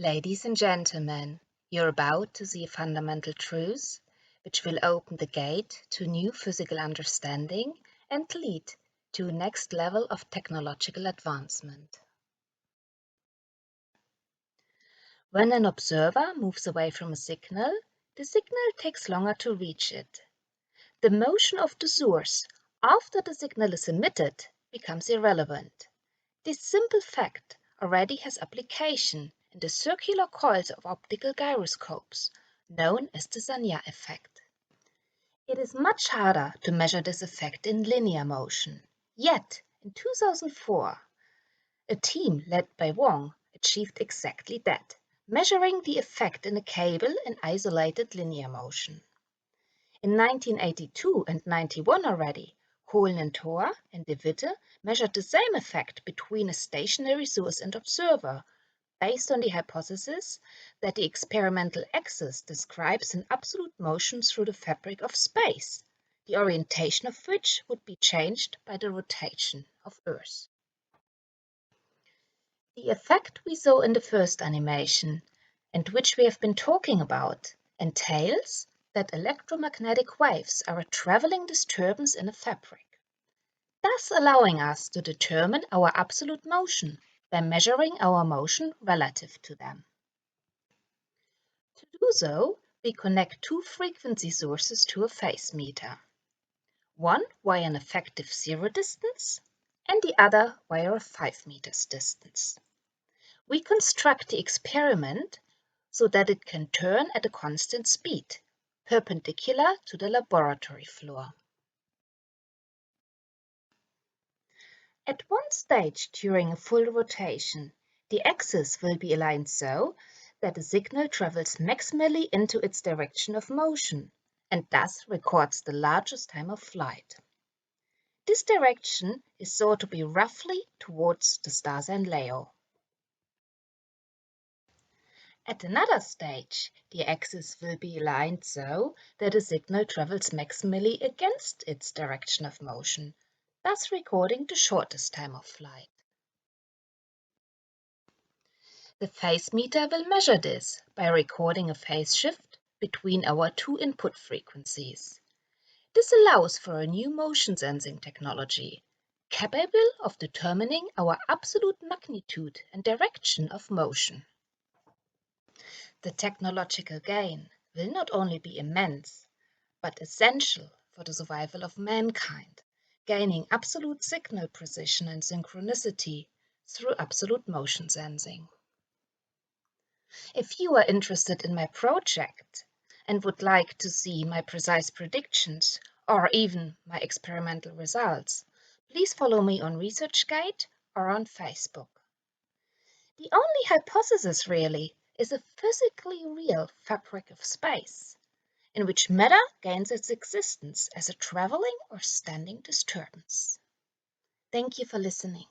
Ladies and gentlemen, you're about to see a fundamental truth which will open the gate to new physical understanding and lead to a next level of technological advancement. When an observer moves away from a signal, the signal takes longer to reach it. The motion of the source after the signal is emitted becomes irrelevant. This simple fact already has application in the circular coils of optical gyroscopes, known as the Sanya effect. It is much harder to measure this effect in linear motion. Yet, in 2004, a team led by Wong achieved exactly that, measuring the effect in a cable in isolated linear motion. In 1982 and 91 already, Kohlen and Thor and de Witte measured the same effect between a stationary source and observer, based on the hypothesis that the experimental axis describes an absolute motion through the fabric of space, the orientation of which would be changed by the rotation of Earth. The effect we saw in the first animation, and which we have been talking about, entails that electromagnetic waves are a traveling disturbance in a fabric, thus allowing us to determine our absolute motion by measuring our motion relative to them. To do so, we connect two frequency sources to a phase meter, one via an effective zero distance and the other via a 5 meters distance. We construct the experiment so that it can turn at a constant speed, perpendicular to the laboratory floor. At one stage during a full rotation, the axis will be aligned so that the signal travels maximally into its direction of motion and thus records the largest time of flight. This direction is thought to be roughly towards the star sign Leo. At another stage, the axis will be aligned so that the signal travels maximally against its direction of motion, thus recording the shortest time of flight. The phase meter will measure this by recording a phase shift between our two input frequencies. This allows for a new motion sensing technology, capable of determining our absolute magnitude and direction of motion. The technological gain will not only be immense, but essential for the survival of mankind, gaining absolute signal precision and synchronicity through absolute motion sensing. If you are interested in my project and would like to see my precise predictions or even my experimental results, please follow me on ResearchGate or on Facebook. The only hypothesis really is a physically real fabric of space, in which matter gains its existence as a traveling or standing disturbance. Thank you for listening.